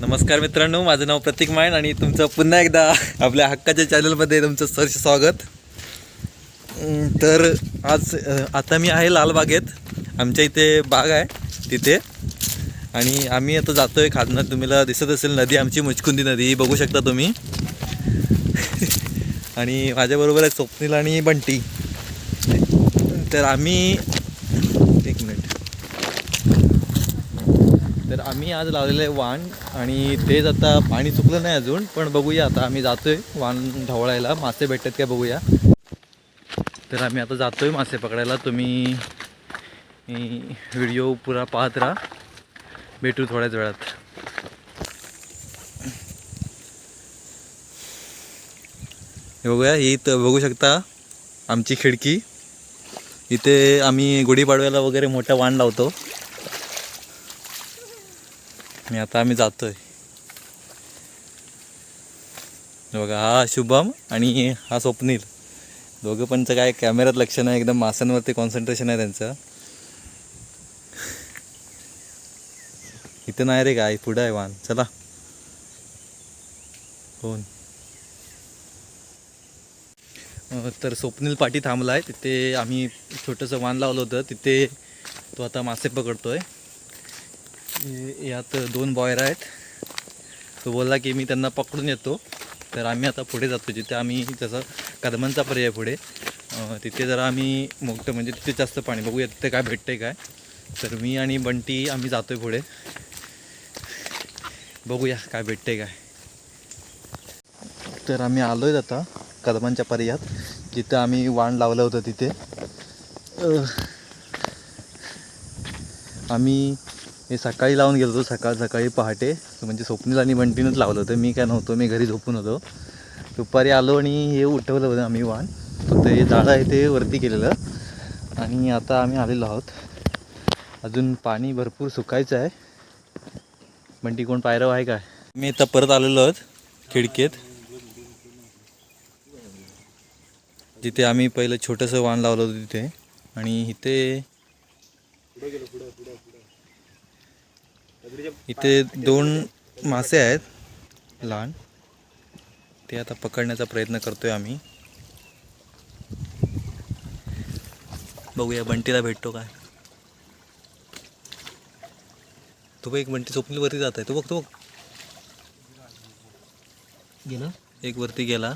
नमस्कार मित्रांनो, माझं नाव प्रतीक मायन आणि तुमचं पुन्हा एकदा आपल्या हक्काच्या चॅनलमध्ये तुमचं सहर्ष स्वागत. तर आज आता मी आहे लालबागेत. आमच्या इथे बाग आहे तिथे, आणि आम्ही आता जातोय खादनं. तुम्हाला दिसत असेल नदी, आमची मुचकुंदी नदी बघू शकता तुम्ही. आणि माझ्याबरोबर आहे स्वप्नील आणि बंटी. तर आम्ही एक मिनिट तर आम्ही आज लावलेलं आहे वाण, आणि तेच आता पाणी चुकलं नाही अजून, पण बघूया आता. आम्ही जातोय वाण ढवळायला, मासे भेटतात काय बघूया. तर आम्ही आता जातोय मासे पकडायला. तुम्ही व्हिडिओ पुरा पाहत राहा. भेटू थोड्याच वेळात. हे बघूया, ही तर बघू शकता आमची खिडकी. इथे आम्ही गुढीपाडव्याला वगैरे मोठा वाण लावतो. आणि आता आम्ही जातोय. बघा, हा शुभम आणि हा स्वप्नील. दोघं पणचं काय कॅमेऱ्यात लक्ष नाही, एकदम माशांवरती कॉन्सन्ट्रेशन आहे त्यांचं. इथं नाही रे काय, पुढं आहे वाण. चला कोण. तर स्वप्नील पाठी थांबला आहे तिथे. आम्ही छोटंसं वाण लावलं होतं तिथे. तो आता मासे पकडतोय. यात 2 बॉयर आहेत. तो बोलला की मी त्यांना पकडून येतो. तर आम्ही आता पुढे जातो, जिथे आम्ही त्याचा कदमांचा पर्याय पुढे. तिथे जरा आम्ही मोठं, म्हणजे तिथे जास्त पाणी, बघूया तिथे काय भेटतंय काय. तर मी आणि बंटी आम्ही जातोय पुढे, बघूया काय भेटतंय काय. तर आम्ही आलो आहे आता कदमांच्या पर्यायात, जिथं आम्ही वाण लावलं होतं तिथे. आम्ही हे सकाळी लावून गेलो होतो, सकाळी पहाटे. म्हणजे स्वप्नील आणि बंटीनंच लावलं होतं, मी काय नव्हतो, मी घरी झोपून होतो. दुपारी आलो आणि हे उठवलं होतं आम्ही वाण. फक्त हे जाळं आहे ते वरती केलेलं. आणि आता आम्ही आलेलो आहोत. अजून पाणी भरपूर सुकायचं आहे. बंटी कोण पायरव आहे काय. मी आता परत आलेलो आहोत खिडकीत, जिथे आम्ही पहिलं छोटंसं वाण लावलं होतं तिथे. आणि इथे 2 मासे आहेत लहान. ते आता पकडण्याचा प्रयत्न करतोय आम्ही. बघूया बंटीला भेटतो काय. तो बघ, एक बंटी स्वप्नील वरती जात आहे. तो बघ गेला, एक वरती गेला.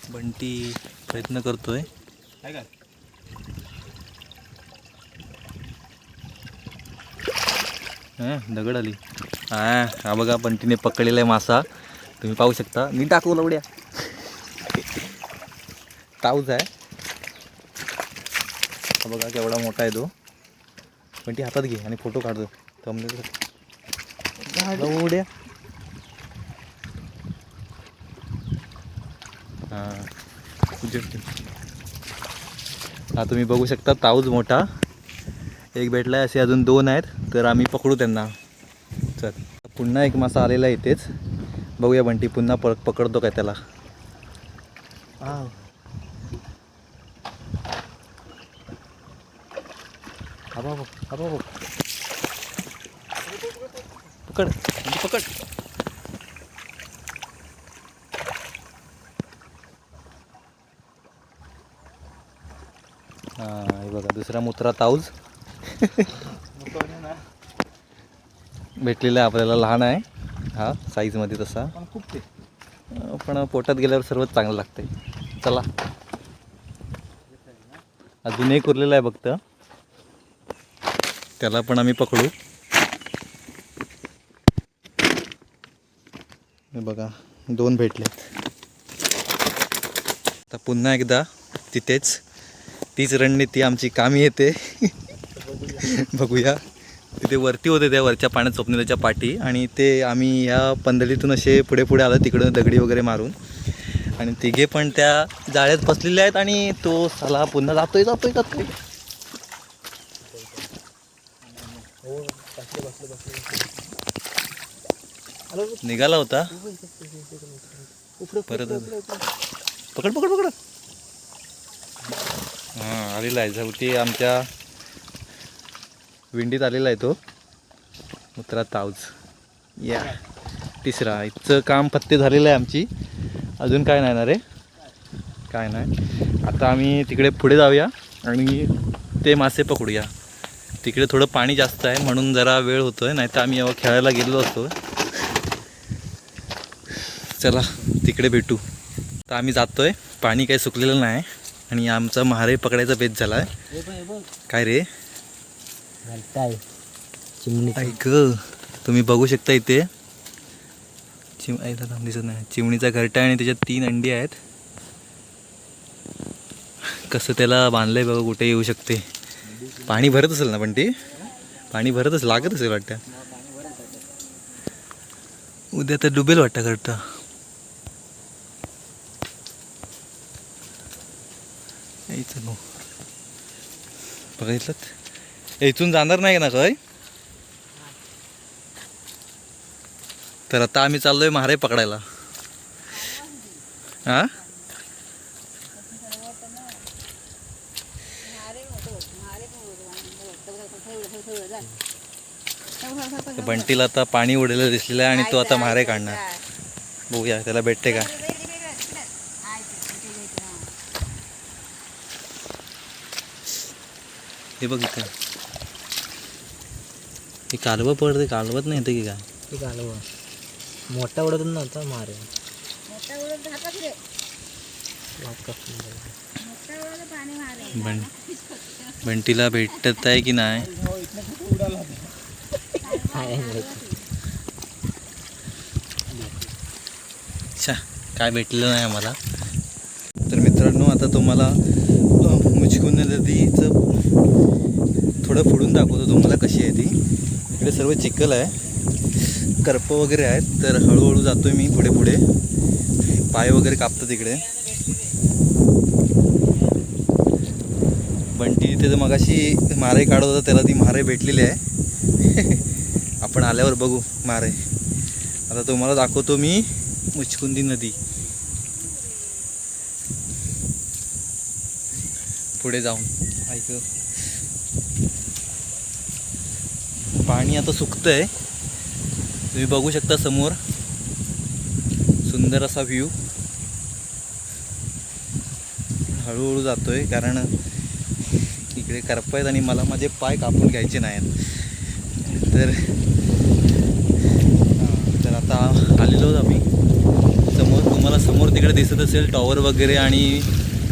बंटी प्रयत्न करतोय. दगड आली. हा बघा, बंटीने पकडलेला आहे मासा. तुम्ही पाहू शकता. मी टाकू लवड्या. ताऊच आहे. हा बघा केवढा मोठा आहे तो. बंटी हातात घे आणि फोटो काढतो. लवड्या. हा तुम्ही बघू शकता, ताऊच मोठा एक भेटला आहे. असे अजून 2 आहेत, तर आम्ही पकडू त्यांना. चल, पुन्हा एक मासा आलेला आहे इथेच. बघूया बंटी पुन्हा पकडतो काय त्याला. पकड पकड. हे बघा, दुसरा मुत्रा ताऊज भेटलेला आहे आपल्याला. लहान आहे हा साईजमध्ये तसा, पण पोटात गेल्यावर सर्वच चांगलं लागतंय. चला, अजून एक उरलेला आहे फक्त, त्याला पण आम्ही पकडू. हे बघा 2 भेटलेत. आता पुन्हा एकदा तिथेच, तीच रणनीती आमची कामी येते. बघूया. तिथे वरती होते, त्या वरच्या पाण्यात स्वप्नीलच्या पाठी. आणि ते आम्ही ह्या पंधलीतून असे पुढे पुढे आलो, तिकडं दगडी वगैरे मारून. आणि तिघे पण त्या जाळ्यात फसलेले आहेत. आणि तो साला पुन्हा जातोय. निघाला होता परत. पकड. हां, आलेला आहे. शेवटी आमच्या विंडीत आलेला आहे तो मुत्रा ताऊज. या तिसरा इथचं काम पत्ते झालेलं आहे आमची. अजून काय नाही ना रे, काय नाही. आता आम्ही तिकडे पुढे जाऊया आणि ते मासे पकडूया. तिकडे थोडं पाणी जास्त आहे म्हणून जरा वेळ होतोय, नाही तर आम्ही खेळायला गेलो असतो. चला तिकडे भेटू. तर आम्ही जातोय, पाणी काही सुकलेलं नाही आणि आमचा महारे पकडायचा बेत झाला आहे. काय रे ऐक, तुम्ही बघू शकता इथे दिसत नाही, चिमणीचा घरटा आहे आणि त्याच्यात 3 अंडी आहेत. कसं त्याला बांधलंय बघा, कुठे येऊ शकते. पाणी भरत असेल ना, पण ते पाणी भरत असेल, लागत असेल वाटतं. उद्या तर डुबेल वाटतं घरटा. चलो बघितलं, इथून जाणार नाही ना काय. तर आता आम्ही चाललोय महारे पकडायला. हा बंटीला आता पाणी उडलेलं दिसलेलं आहे आणि तो आता महारे काढणार. बघूया त्याला भेटते का. हे बघ इथं हे कालवं पडते, कालवत नाही येतं की काय. ते कालवं मोठा उडत नव्हता मारे. बंटीला भेटत आहे की नाही. अच्छा, काय भेटलेलं नाही आम्हाला. तर मित्रांनो, आता तुम्हाला मुचकुंद नदीचं थोडं पुढून दाखवतो तुम्हाला कशी आहे ती. इकडे सर्व चिखल आहे, करप वगैरे आहेत. तर हळूहळू जातोय मी पुढे पुढे, पाय वगैरे कापतात इकडे. बंटी तिथे मगाशी मारे काढत होता, त्याला ती मारे भेटलेली आहे. आपण आल्यावर बघू मारे. आता तुम्हाला दाखवतो मी मुचकुंदी नदी. पुढे जाऊन ऐक, पाणी आता सुकतंय, तुम्ही बघू शकता समोर सुंदर असा व्ह्यू. हळूहळू जातोय कारण इकडे करप आहेत आणि मला माझे पाय कापून घ्यायचे नाहीत. तर आता आलेलो आहोत आम्ही. समोर तुम्हाला समोर तिकडे दिसत असेल टॉवर वगैरे आणि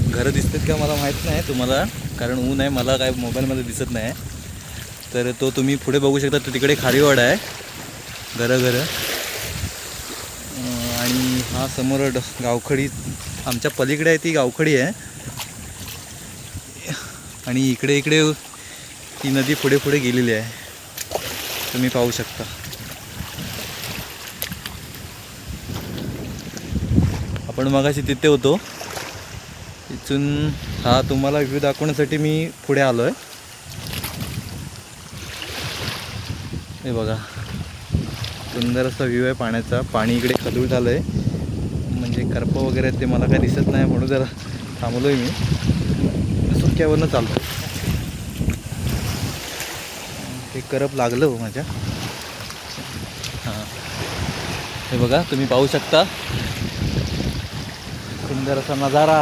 घरं दिसतात का मला माहीत नाही तुम्हाला, कारण ऊन आहे, मला काय मोबाईलमध्ये दिसत नाही. तर तो तुम्ही पुढे बघू शकता, तो तिकडे खारीवाडा आहे, घरं. आणि हा समोर गावखडी आमच्या पलीकडे आहे, ती गावखडी आहे. आणि इकडे ती नदी पुढे पुढे गेलेली आहे, तुम्ही पाहू शकता. आपण मगाशी तिथे होतो, इथून हा तुम्हाला व्ह्यू दाखवण्यासाठी मी पुढे आलो आहे. हे बघा, सुंदर असा व्ह्यू आहे पाण्याचा. पाणी इकडे खदूळ झालं आहे, म्हणजे करप वगैरे ते मला काय दिसत नाही म्हणून जरा थांबलो आहे मी. सुक्यावरनं चालतो. ते करप लागलं हो माझ्या. हां, हे बघा तुम्ही पाहू शकता, सुंदर असा नजारा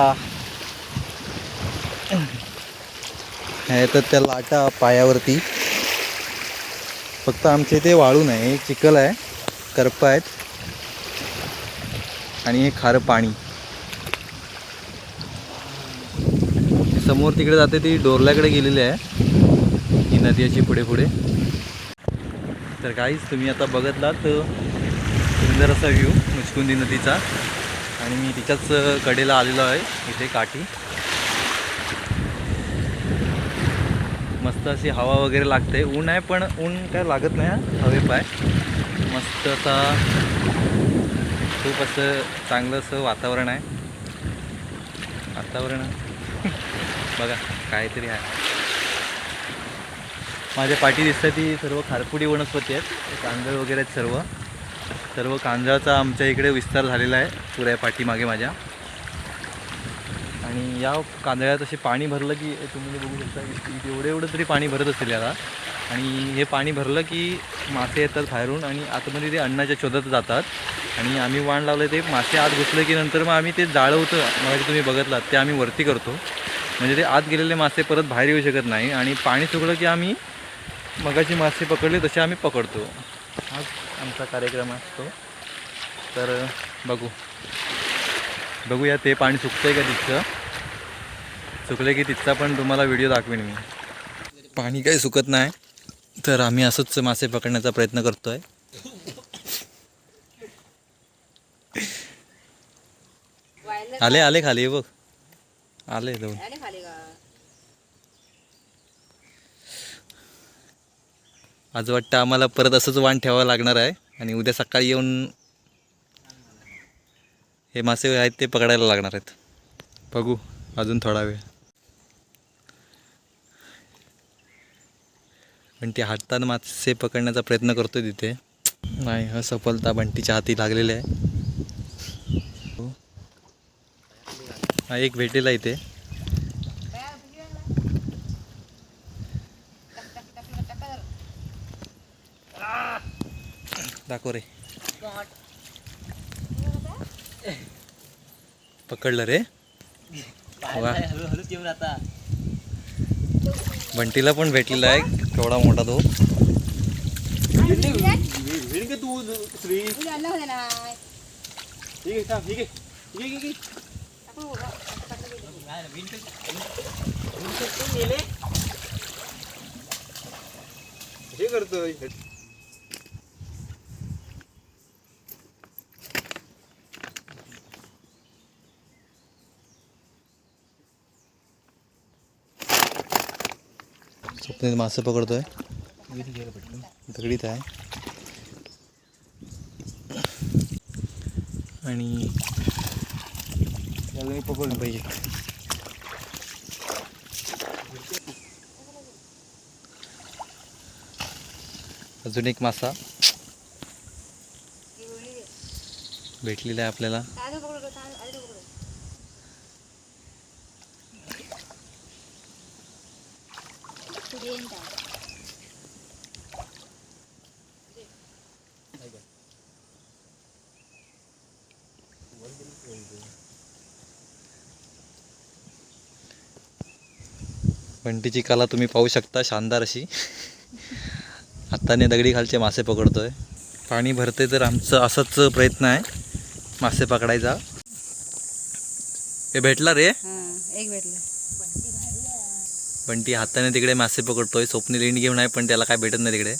आहे. तर त्या लाटा पायावरती, फक्त आमच्या इथे वाळू नाही, चिखल आहे, करप आहेत आणि हे खारं पाणी. समोर तिकडे जाते ती डोरल्याकडे गेलेली आहे ही नदी अशी पुढे पुढे. तर काहीच तुम्ही आता बघितलात सुंदर असा व्ह्यू मुचकुंदी नदीचा. आणि मी तिच्याच कडेला आलेलो आहे, इथे काठी. मस्त अशी हवा वगैरे लागते. ऊन आहे पण ऊन काय लागत नाही हवे पाय. मस्त असा खूप असं चांगलं असं वातावरण आहे. बघा काहीतरी आहे. माझ्या पाठी दिसतं ती सर्व खारपुडी वनस्पती आहेत, कांदळ वगैरे आहेत सर्व कांदळाचा आमच्या इकडे विस्तार झालेला आहे पुऱ्या पाठीमागे माझ्या. आणि या कांदळ्यात असे पाणी भरलं की तुम्ही बघू शकता एवढं तरी पाणी भरत असेल याला. आणि हे पाणी भरलं की मासे येतात बाहेरून आणि आतमध्ये ते अन्नाच्या शोधात जातात आणि आम्ही वाण लावलं ते मासे आत घुसले की नंतर मग आम्ही ते जाळं होतं मग तुम्ही बघितलात ते आम्ही वरती करतो म्हणजे ते आत गेलेले मासे परत बाहेर येऊ शकत नाही आणि पाणी सुकलं की आम्ही मगाची मासे पकडले तसे आम्ही पकडतो. हाच आमचा कार्यक्रम असतो. तर बघूया ते पाणी सुकतं आहे का तिथचं. सुकले की तिथचा पण तुम्हाला व्हिडिओ दाखवेन मी. पाणी काही सुकत नाही तर आम्ही असंच मासे पकडण्याचा प्रयत्न करतो आहे. आले आले खाली बघ आले जाऊन. आज वाटतं आम्हाला परत असंच वाण ठेवावं लागणार आहे आणि उद्या सकाळी येऊन हे मासे आहेत ते पकडायला लागणार आहेत. बघू अजून थोडा वेळ. पण ते हातानं मासे पकडण्याचा प्रयत्न करतोय तिथे. नाही असफलता बंटीच्या हाती लागलेली आहे. हा एक भेटेला इथे. दाखव रे. पकडलं रे. वा. बंटीला पण भेटलेला आहे केवढा मोठा तो. हे करतोय स्वप्नील मासे पकडतोय. दगडीत आहे आणि मी पकडून पाहिजे. अजून एक मासा भेटलेला आहे आपल्याला. बंटीची कला तुम्ही पाहू शकता शानदार अशी. हाताने दगडी खालचे मासे पकडतोय. पाणी भरते तर आमचं असाच प्रयत्न आहे मासे पकडायचा. हे भेटला रे. एक भेटलं. बंटी हाताने तिकडे मासे पकडतोय. स्वप्नील इंड घेऊन आहे पण त्याला काय भेटत नाही तिकडे.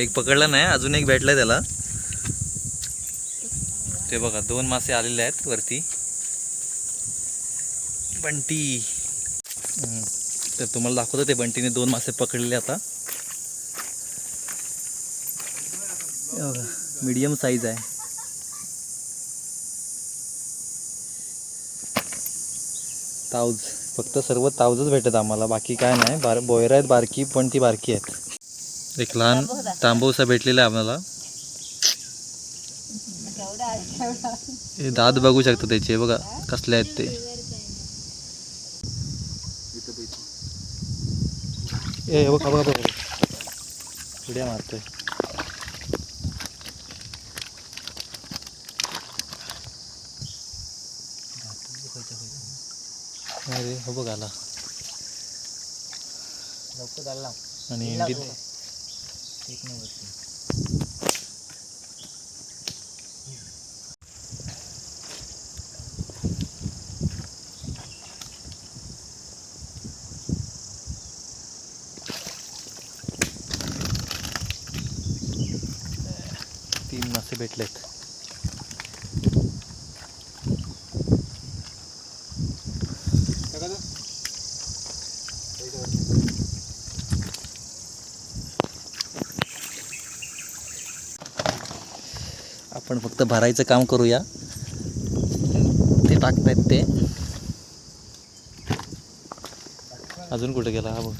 एक पकडला नाही अजून एक भेटलाय त्याला. ते बघा 2 मासे आलेले आहेत वरती. बंटी तर तुम्हाला दाखवतो ते बंटीने 2 मासे पकडलेले आता. मीडियम साईज आहे. ताऊज फक्त सर्व ताऊजच भेटत आम्हाला बाकी काय नाही. बोयरा आहेत बारकी पण ती बारकी आहेत. एक लहान तांबूसा भेटलेला आहे आम्हाला. हे दात बघू शकतो त्याचे बघा कसले आहेत ते. ए बघा बघा बघा उड्या मारतोय. अरे हो बघ आला आणि इंडीत एक नंबर. 3 मासे भेटलेत. आपण फक्त भरायचं काम करूया. ते टाकतायत ते. अजून कुठे गेला हा बघ.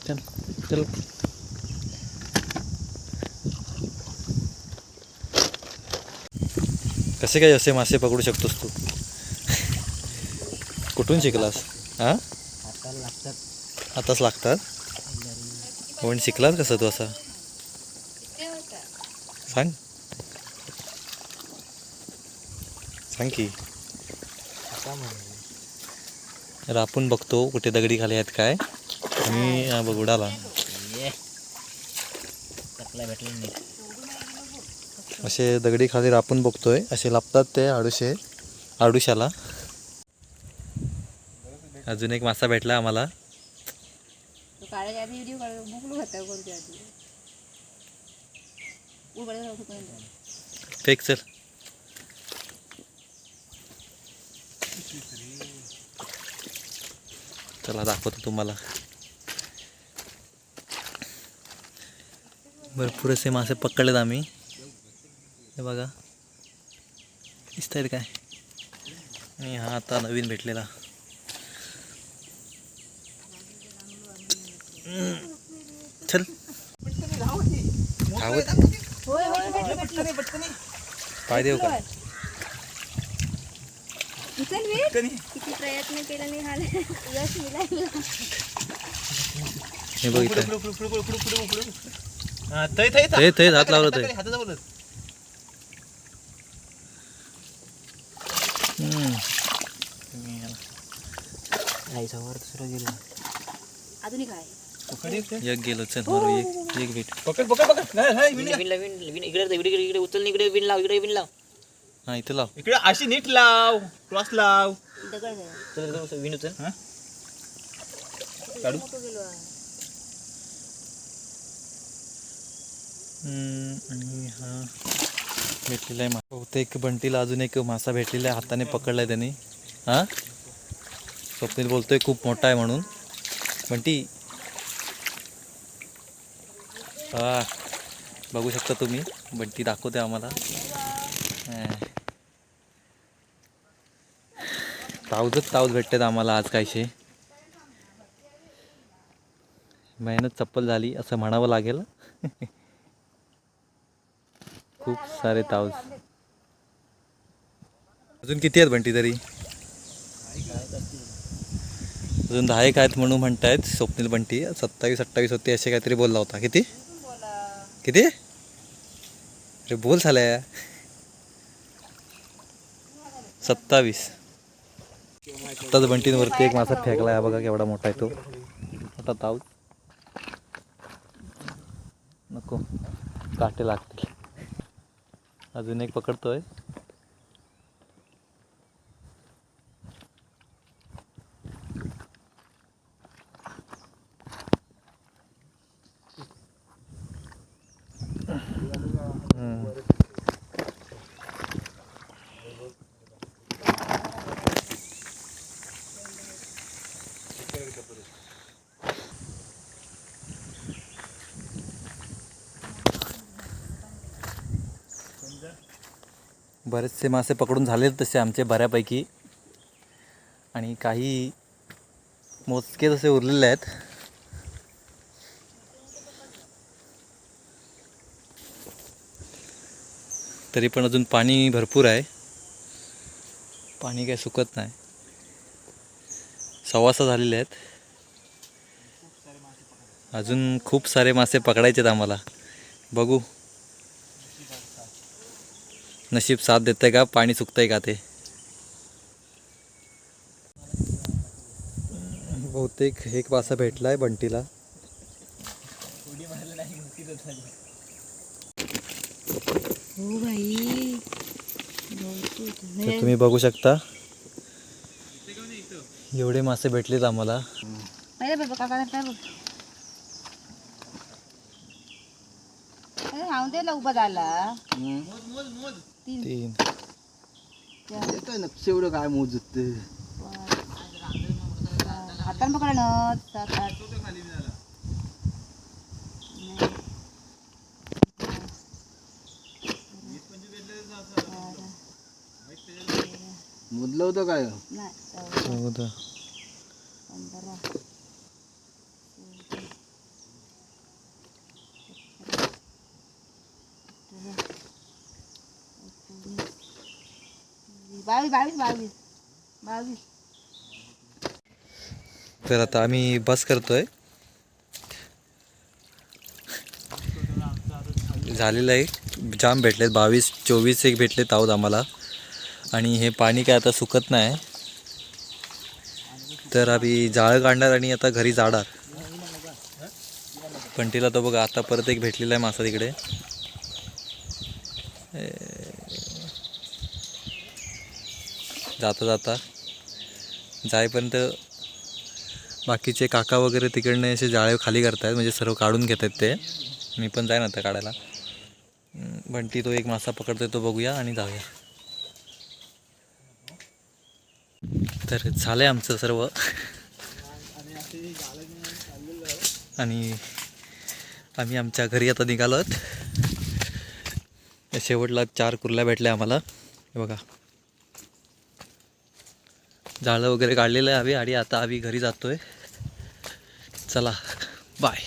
चल चल कसे काय असे मासे पकडू शकतोस तू? कुठून शिकलास? हां, आता लागतात आताच लागतात. पण शिकलास कसं तू असा? सांग सांग की. आता म्हणजे तर आपण बघतो कुठे दगडी खाली आहेत काय. आणि हा बघ उडाला. ये चकला भेटला नाही. असे दगडी खाली आपण बघतोय असे लापतात ते आडुशाला. अजून एक मासा भेटला आम्हाला. तो काढायच्या आधी व्हिडिओ काढ बुकलो होता करूच्या आधी उघडे राहू शकतो. फेक चल. चला दाखवतो तुम्हाला. भरपूर असे मासे पकडलेत आम्ही. हे बघा दिसत आहेत काय. आणि हा आता नवीन भेटलेला. चल धावत. पाय देऊ का? किती प्रयत्न केला नाही हा यश मिळालं. हे बघ इथं. ते हात लावलं ते. आईचा वर दुसरं गेलं. अजून काय एक गेलो. चल मारू एक भेट. इकडे उचल इकडे विन लाव. हा इथं लाव. इकडे अशी नीट लाव, क्रॉस लाव. दगड विन उचल. काढू? गेलो आणि हा भेटलेला आहे. बहुतेक बंटीला अजून एक मासा भेटलेला आहे. हाताने पकडलाय त्यांनी. हा स्वप्नील बोलतोय खूप मोठा आहे म्हणून. बंटी हा बघू शकता तुम्ही. बंटी दाखवते आम्हाला. तावच भेटतात आम्हाला आज कायशे. मेहनत चप्पल झाली असं म्हणावं लागेल. खूप सारे तावज. अजून किती आहेत बंटी तरी? अजून 10 एक आहेत म्हणून म्हणतायत स्वप्नील बंटी. 27-28 होते असे काहीतरी बोलला होता. किती किती अरे बोल झाल्या. 27. आत्ताच बंटींवरती एक मासा फेकला आहे बघा केवढा मोठा आहे तो. मोठा तावज. नको काटे लागतील. अजून एक पकडतोय. बरेचसे मासे पकडून झालेत तसे आमचे बऱ्यापैकी. आणि काही मोजके तसे उरलेले आहेत. तरी पण अजून पाणी भरपूर आहे. पाणी काही सुकत नाही. 6:15 झालेले आहेत. अजून खूप सारे मासे पकडायचे आहेत आम्हाला. बघू नशीब साथ देतंय का, पाणी सुकतंय का ते. बहुतेक एक मासा भेटलाय बंटीला. हो भाई तर तुम्ही बघू शकता एवढे मासे भेटलेत आम्हाला. पहिले बघ काका काय बघ दे उभा झाला 3. येतोय ना शेवढं काय मोजत. हातान पकडा ना 7 8 मोजलं होतं काय? नाही 14. 15 16 22. तर आता आम्ही बस करतोय. झालेलं आहे, जाम भेटलेत 22-24 एक भेटलेत आहोत आम्हाला. आणि हे पाणी काय आता सुकत नाही, तर आम्ही जाळं काढणार आणि आता घरी जाणार. कंटीला तो बघा आता परत एक भेटलेला आहे मासा तिकडे. जाता जाईपर्यंत बाकीचे काका वगैरे तिकडनं असे जाळे खाली करतायत, म्हणजे सर्व काढून घेत आहेत ते. मी पण जाईन आता काढायला. बंटी तो एक मासा पकडतोय, तो बघूया आणि जाऊया. तर झालं आहे आमचं सर्व. आणि आम्ही आमच्या घरी आता निघालो आहोत. शेवटला 4 कुर्ल्या भेटल्या आम्हाला. हे बघा, जाळं वगैरे काढलेलं आहे आम्ही, आणि आता आम्ही घरी जातोय. चला बाय.